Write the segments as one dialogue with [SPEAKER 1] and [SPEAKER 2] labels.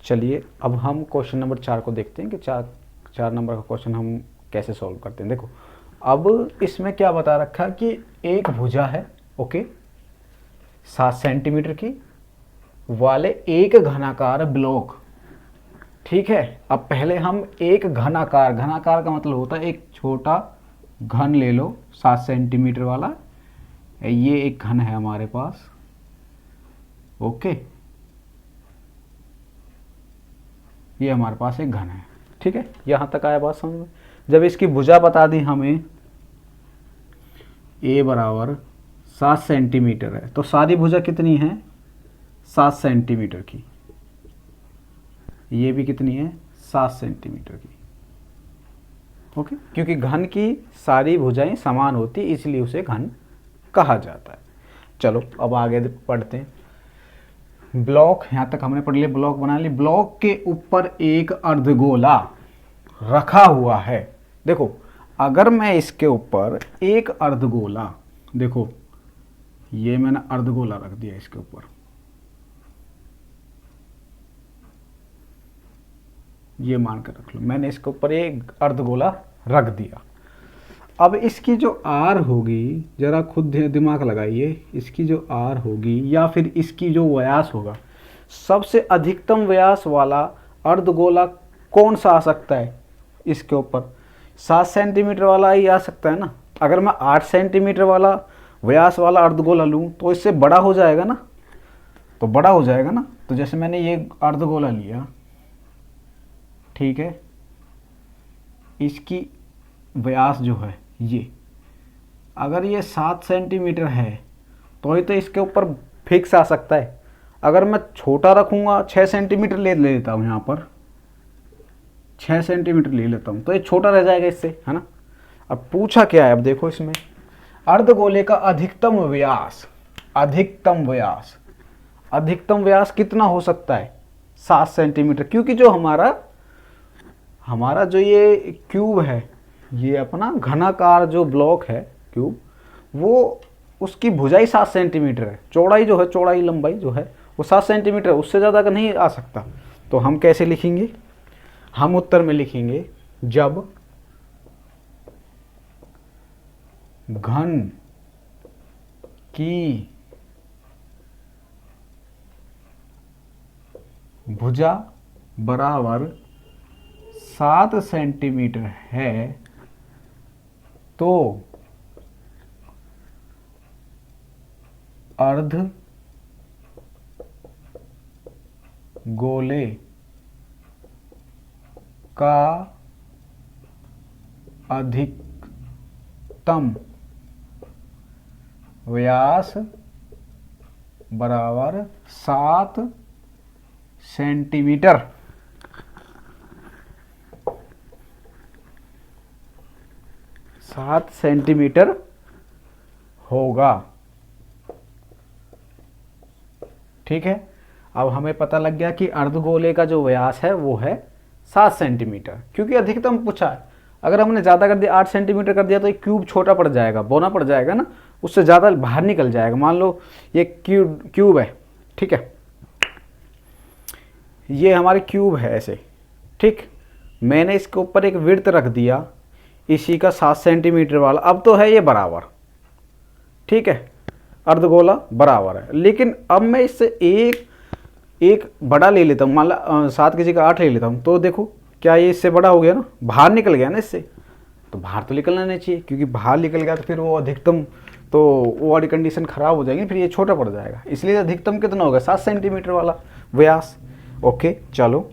[SPEAKER 1] चलिए अब हम क्वेश्चन नंबर 4 को देखते हैं कि चार नंबर का क्वेश्चन हम कैसे सॉल्व करते हैं। देखो अब इसमें क्या बता रखा है कि एक भुजा है, ओके, 7 सेंटीमीटर की वाले एक घनाकार ब्लॉक, ठीक है। अब पहले हम एक घनाकार, घनाकार का मतलब होता है एक छोटा घन ले लो 7 सेंटीमीटर वाला, ये एक घन है हमारे पास, ओके, ये हमारे पास एक घन है, ठीक है। यहाँ तक आया बात समझ में। जब इसकी भुजा बता दी हमें a बराबर 7 सेंटीमीटर है, तो सारी भुजा कितनी है 7 सेंटीमीटर की, ये भी कितनी है 7 सेंटीमीटर की, ओके। क्योंकि घन की सारी भुजाएं समान होती इसलिए उसे घन कहा जाता है। चलो अब आगे पढ़ते हैं। ब्लॉक, यहाँ तक हमने पढ़ लिया, ब्लॉक बना ली। ब्लॉक के ऊपर एक अर्धगोला रखा हुआ है। देखो अगर मैं इसके ऊपर एक अर्धगोला, देखो ये मैंने अर्धगोला रख दिया इसके ऊपर, ये मान कर रख लो, मैंने इसके ऊपर एक अर्धगोला रख दिया। अब इसकी जो आर होगी, जरा खुद दिमाग लगाइए, इसकी जो आर होगी या फिर इसकी जो व्यास होगा, सबसे अधिकतम व्यास वाला अर्धगोला कौन सा आ सकता है इसके ऊपर? 7 सेंटीमीटर वाला ही आ सकता है ना। अगर मैं 8 सेंटीमीटर वाला व्यास वाला अर्धगोला लूँ तो इससे बड़ा हो जाएगा ना, तो बड़ा हो जाएगा ना। तो जैसे मैंने ये अर्धगोला लिया, ठीक है, इसकी व्यास जो है ये, अगर ये 7 सेंटीमीटर है तो ही तो इसके ऊपर फिक्स आ सकता है। अगर मैं छोटा रखूँगा, 6 सेंटीमीटर ले लेता हूँ, यहाँ पर 6 सेंटीमीटर ले लेता हूँ, तो ये छोटा रह जाएगा इससे, है ना। अब पूछा क्या है, अब देखो इसमें अर्धगोले का अधिकतम व्यास, अधिकतम व्यास, अधिकतम व्यास कितना हो सकता है 7 सेंटीमीटर, क्योंकि जो हमारा जो ये क्यूब है, ये अपना घनाकार जो ब्लॉक है क्यूब, वो उसकी भुजाई 7 सेंटीमीटर है, चौड़ाई जो है, चौड़ाई लंबाई जो है वो 7 सेंटीमीटर है, उससे ज़्यादा का नहीं आ सकता। तो हम कैसे लिखेंगे, हम उत्तर में लिखेंगे जब घन की भुजा बराबर 7 सेंटीमीटर है तो अर्ध गोले का अधिकतम व्यास बराबर 7 सेंटीमीटर। सात सेंटीमीटर होगा, ठीक है। अब हमें पता लग गया कि अर्धगोले का जो व्यास है वो है 7 सेंटीमीटर, क्योंकि अधिकतम पूछा है। अगर हमने ज़्यादा कर दिया, 8 सेंटीमीटर कर दिया, तो ये क्यूब छोटा पड़ जाएगा, बौना पड़ जाएगा ना, उससे ज़्यादा बाहर निकल जाएगा। मान लो ये क्यूब है, ठीक है, ये हमारे क्यूब है ऐसे, ठीक। मैंने इसके ऊपर एक विड्थ रख दिया इसी का 7 सेंटीमीटर वाला, अब तो है ये बराबर, ठीक है, अर्धगोला बराबर है। लेकिन अब मैं इससे एक बड़ा ले लेता हूँ, मान लो 7 की जगह 8 ले लेता हूँ, तो देखो क्या ये इससे बड़ा हो गया ना, बाहर निकल गया ना इससे। तो बाहर तो निकलना नहीं चाहिए, क्योंकि बाहर निकल गया तो फिर वो अधिकतम, तो वो वाली कंडीशन खराब हो जाएगी, फिर ये छोटा पड़ जाएगा। इसलिए अधिकतम कितना होगा 7 सेंटीमीटर वाला व्यास, ओके। चलो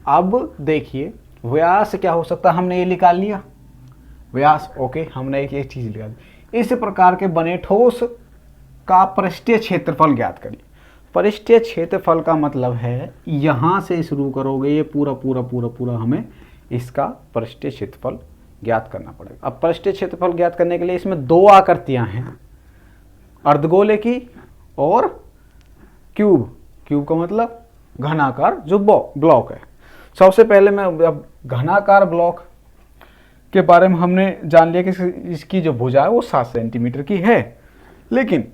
[SPEAKER 1] अब देखिए व्यास क्या हो सकता है, हमने ये निकाल लिया व्यास, ओके। हमने एक चीज़ निकाल, इस प्रकार के बने ठोस का पृष्ठीय क्षेत्रफल ज्ञात करिए। पृष्ठीय क्षेत्रफल का मतलब है यहाँ से शुरू करोगे, ये पूरा पूरा पूरा पूरा हमें इसका पृष्ठीय क्षेत्रफल ज्ञात करना पड़ेगा। अब पृष्ठीय क्षेत्रफल ज्ञात करने के लिए इसमें 2 आकृतियाँ हैं, अर्धगोले की और क्यूब। क्यूब का मतलब घनाकार जो ब्लॉक है। सबसे पहले मैं अब घनाकार ब्लॉक के बारे में हमने जान लिया कि इसकी जो भुजा है वो 7 सेंटीमीटर की है, लेकिन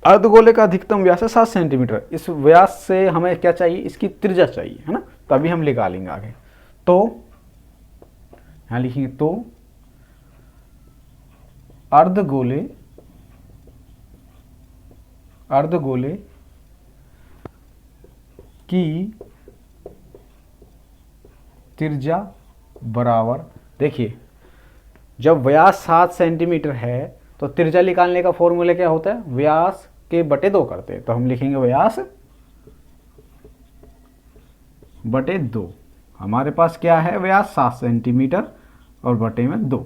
[SPEAKER 1] अर्धगोले का अधिकतम व्यास है 7 सेंटीमीटर। इस व्यास से हमें क्या चाहिए, इसकी त्रिज्या चाहिए, है ना, तभी हम निकालेंगे आगे। तो यहां लिखेंगे, तो अर्धगोले की त्रिज्या बराबर, देखिए जब व्यास 7 सेंटीमीटर है तो त्रिज्या निकालने का फॉर्मूला क्या होता है, व्यास के बटे 2 करते हैं। तो हम लिखेंगे व्यास बटे 2। हमारे पास क्या है, व्यास 7 सेंटीमीटर और बटे में 2।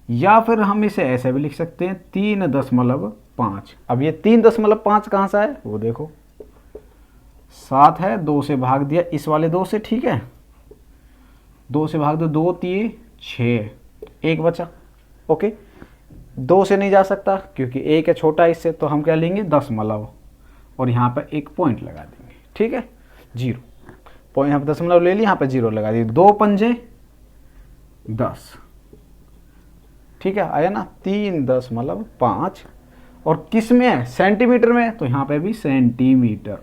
[SPEAKER 1] या फिर हम इसे ऐसे भी लिख सकते हैं 3.5। अब ये 3.5 कहाँ से है, वो देखो 7 है, 2 से भाग दिया इस वाले 2 से, ठीक है, 2 से भाग दो, 2 3 6, 1 बचा। ओके, 2 से नहीं जा सकता क्योंकि 1 है छोटा इससे, तो हम क्या लेंगे, 10 और यहाँ पर एक पॉइंट लगा देंगे, ठीक है, 0 पॉइंट, यहाँ पर 10 ले लिया, यहाँ पर 0 लगा दिए, 2 पंजे 10, ठीक है, आया ना, 3.5। और किस में है, सेंटीमीटर में, तो यहाँ पे भी सेंटीमीटर।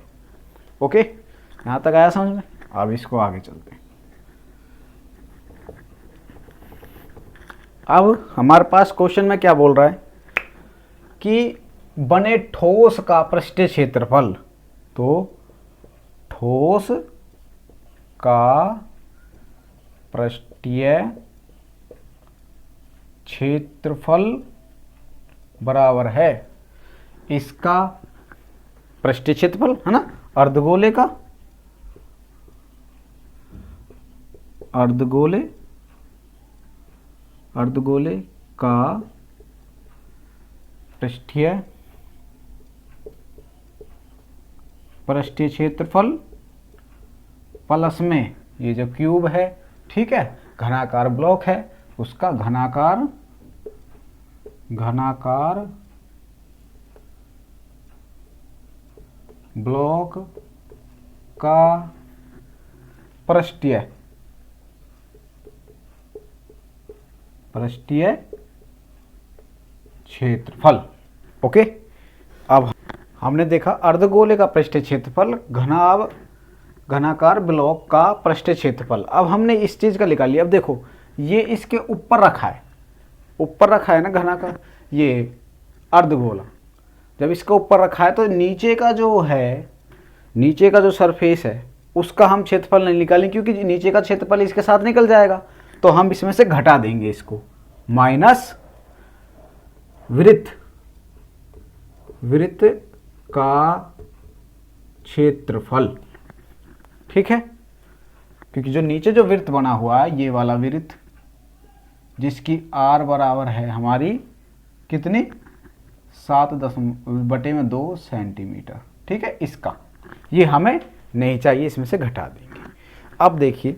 [SPEAKER 1] ओके, यहाँ तक आया समझ में। अब इसको आगे चलते हैं। अब हमारे पास क्वेश्चन में क्या बोल रहा है कि बने ठोस का पृष्ठीय क्षेत्रफल, तो ठोस का पृष्ठीय क्षेत्रफल बराबर है इसका पृष्ठीय क्षेत्रफल, है ना, अर्धगोले का, अर्धगोले का पृष्ठीय क्षेत्रफल प्लस में ये जो क्यूब है, ठीक है, घनाकार ब्लॉक है, उसका घनाकार ब्लॉक का पृष्ठीय क्षेत्रफल। ओके, अब हमने देखा अर्धगोले का पृष्ठीय क्षेत्रफल, घनाकार ब्लॉक का पृष्ठीय क्षेत्रफल। अब हमने इस चीज का निकाल लिया। अब देखो ये इसके ऊपर रखा है ना घनाकार, ये अर्धगोला जब इसके ऊपर रखा है तो नीचे का जो सरफेस है उसका हम क्षेत्रफल नहीं निकालें, क्योंकि नीचे का क्षेत्रफल इसके साथ निकल जाएगा, तो हम इसमें से घटा देंगे इसको, माइनस वृत्त का क्षेत्रफल, ठीक है, क्योंकि जो नीचे जो वृत्त बना हुआ है, ये वाला वृत्त जिसकी r बराबर है हमारी कितनी, 7/2 सेंटीमीटर, ठीक है, इसका ये हमें नहीं चाहिए, इसमें से घटा देंगे। अब देखिए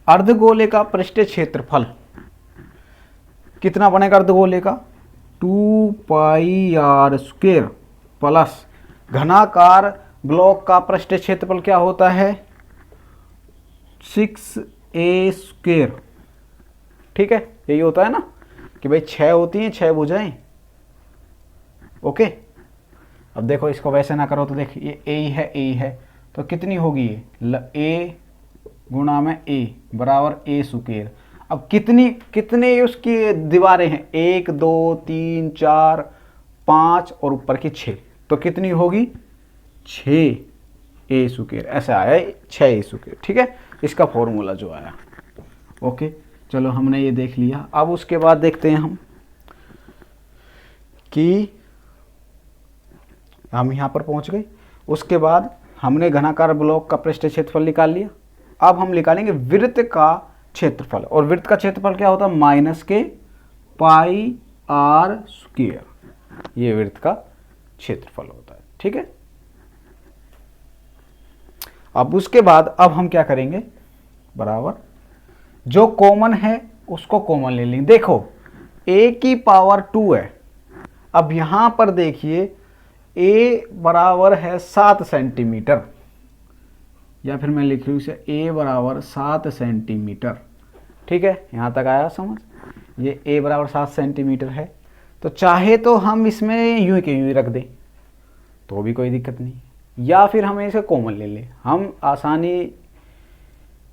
[SPEAKER 1] अर्धगोले का पृष्ठीय क्षेत्रफल कितना बनेगा, अर्धगोले का 2πr² प्लस घनाकार ब्लॉक का पृष्ठीय क्षेत्रफल क्या होता है, 6a², ठीक है, यही होता है ना कि भाई 6 होती हैं 6 भुजाएं। ओके, अब देखो इसको वैसे ना करो तो देख ये ए है तो कितनी होगी ये, a गुणा में a बराबर a²। अब कितने उसकी दीवारें हैं, 1 2 3 4 5 और ऊपर की 6, तो कितनी होगी 6a², ऐसा आया 6a², ठीक है, इसका फॉर्मूला जो आया। ओके, चलो हमने ये देख लिया। अब उसके बाद देखते हैं हम कि हम यहाँ पर पहुँच गए। उसके बाद हमने घनाकार ब्लॉक का पृष्ठीय क्षेत्रफल निकाल लिया। अब हम निकालेंगे वृत्त का क्षेत्रफल, और वृत्त का क्षेत्रफल क्या होता है, -πr², ये वृत्त का क्षेत्रफल होता है, ठीक है। अब उसके बाद अब हम क्या करेंगे, बराबर जो कॉमन है उसको कॉमन ले लेंगे। देखो a⁴ है। अब यहां पर देखिए a बराबर है 7 सेंटीमीटर, या फिर मैं लिख रही हूँ इसे a बराबर 7 सेंटीमीटर, ठीक है, यहाँ तक आया समझ। ये a बराबर 7 सेंटीमीटर है, तो चाहे तो हम इसमें यूं के यूं ही रख दें तो भी कोई दिक्कत नहीं, या फिर हमें इसे कॉमन ले लें। हम आसानी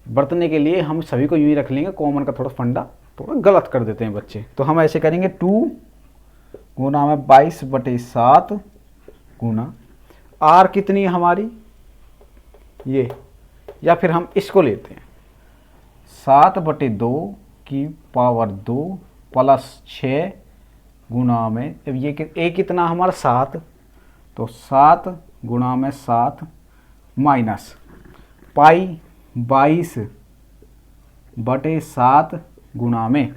[SPEAKER 1] बरतने के लिए हम सभी को यूं ही रख लेंगे, कॉमन का थोड़ा फंडा थोड़ा गलत कर देते हैं बच्चे। तो हम ऐसे करेंगे 2 गुना में 22/7 गुना आर कितनी है हमारी ये, या फिर हम इसको लेते हैं 7/2 की पावर 2 प्लस 6 गुना में, अब ये ए कितना हमारा 7, तो 7 गुना में 7 माइनस पाई 22/7 गुना में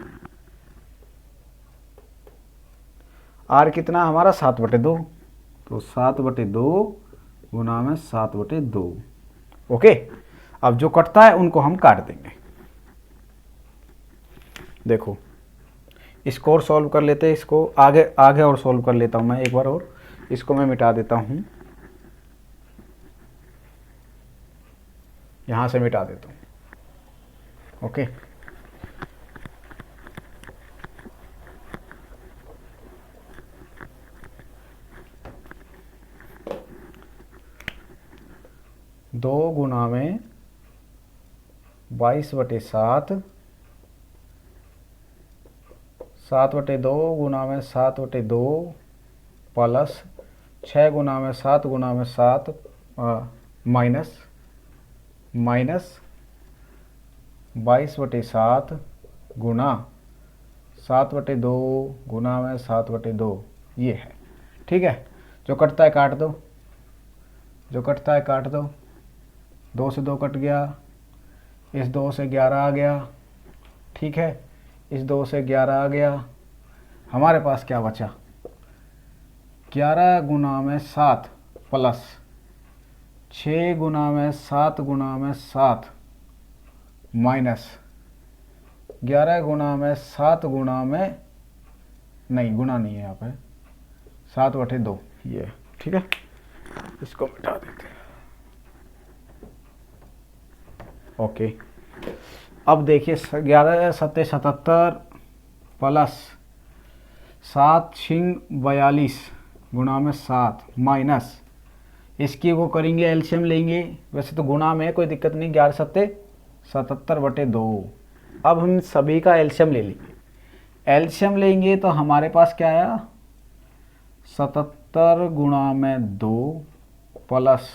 [SPEAKER 1] आर कितना हमारा 7/2, तो 7/2 गुना में 7/2। ओके, अब जो कटता है उनको हम काट देंगे। देखो इसको और सॉल्व कर लेते हैं, इसको आगे आगे और सॉल्व कर लेता हूं मैं एक बार, और इसको मैं मिटा देता हूं, यहां से मिटा देता हूं। ओके, दो गुना में 22/7, 7/2 गुना में 7/2 प्लस 6 गुना में 7 गुना में 7 माइनस 22/7 गुना 7/2 गुना में 7/2, ये है। ठीक है, जो कटता है काट दो, जो कटता है काट दो। 2 से 2 कट गया, इस 2 से 11 आ गया। ठीक है, इस 2 से 11 आ गया। हमारे पास क्या बचा, 11 गुना में 7 प्लस 6 गुना में 7 गुना में 7 माइनस 11 गुना में 7 गुना में, नहीं गुना नहीं है यहाँ पे, 7/2 ये। ठीक है, इसको मिटा देते हैं। ओके, अब देखिए 11 7 77 प्लस 7 6 42 गुना में 7 माइनस, इसकी वो करेंगे एलसीएम लेंगे, वैसे तो गुणा में है कोई दिक्कत नहीं, 11 7 77/2। अब हम सभी का एलसीएम ले लेंगे, एलसीएम लेंगे तो हमारे पास क्या आया, 77 गुना में 2 प्लस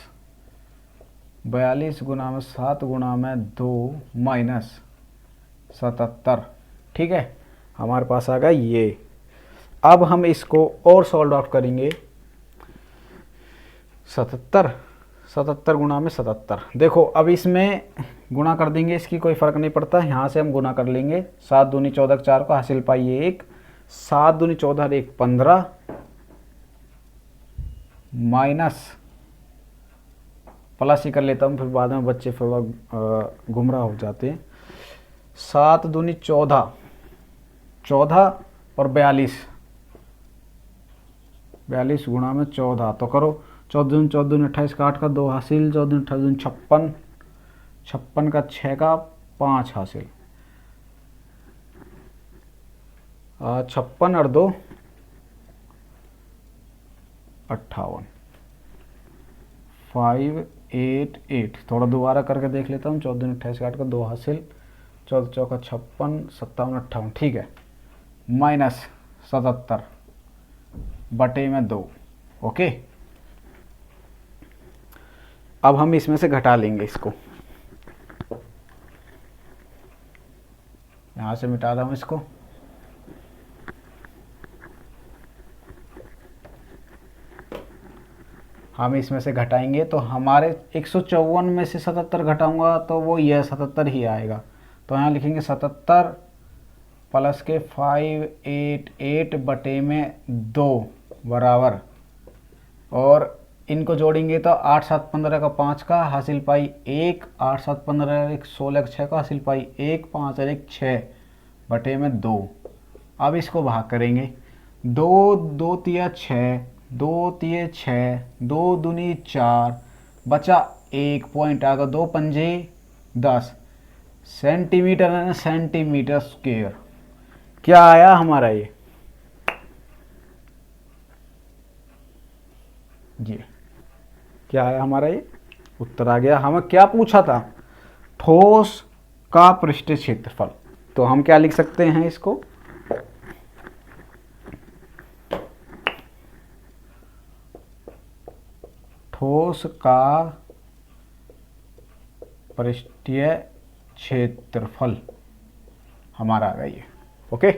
[SPEAKER 1] 42 गुना में 7 गुना में 2 माइनस 77। ठीक है, हमारे पास आ गया ये। अब हम इसको और सॉल्व आउट करेंगे, 77 गुना में 77। देखो अब इसमें गुणा कर देंगे, इसकी कोई फ़र्क नहीं पड़ता, यहाँ से हम गुणा कर लेंगे। 7 दूनी 14 4 को हासिल पाइए 1, 7 दूनी 14 1 15 माइनस प्लस ही कर लेता हूँ, फिर बाद में बच्चे थोड़ा गुमराह हो जाते हैं। 7 दूनी 14 और 42 गुणा में 14, तो करो 14 दूनी 28 का 8 का 2 हासिल, 14 दूनी 28 दूनी 56, 56 का 6 का 5 हासिल, 56 और 2 58 588। थोड़ा दोबारा करके देख लेता हूँ, 14 दूनी 28 का 8 का 2 हासिल, 14 चौका 56 57 58। ठीक है, माइनस 77 बटे में 2। ओके, अब हम इसमें से घटा लेंगे, इसको यहाँ से मिटा रहा हूँ इसको। हम इसमें से घटाएंगे तो हमारे 154 में से 77 घटाऊंगा तो वो यह 77 ही आएगा। तो यहाँ लिखेंगे 77 प्लस के 588 बटे में 2 बराबर, और इनको जोड़ेंगे तो 8 7 15 का 5 का हासिल पाई 1, 8 7 15 1 16 6 का हासिल पाई 1, 5 और 1 6 बटे में 2। अब इसको भाग करेंगे, 2 2 तिया 6, 2 तिये 6, 2 दूनी 4, बचा 1 पॉइंट आ गया, 2 पंजे 10 सेंटीमीटर है ना, सेंटीमीटर स्क्वायर। क्या आया हमारा ये, ये क्या है हमारा, ये उत्तर आ गया। हमें क्या पूछा था, ठोस का पृष्ठीय क्षेत्रफल। तो हम क्या लिख सकते हैं इसको, ठोस का पृष्ठीय क्षेत्रफल हमारा आ गया ये। ओके,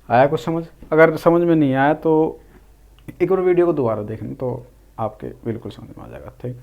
[SPEAKER 1] आया कुछ समझ? अगर समझ में नहीं आया तो एक और वीडियो को दोबारा देखना तो आपके बिल्कुल समझ में आ जाएगा। ठीक।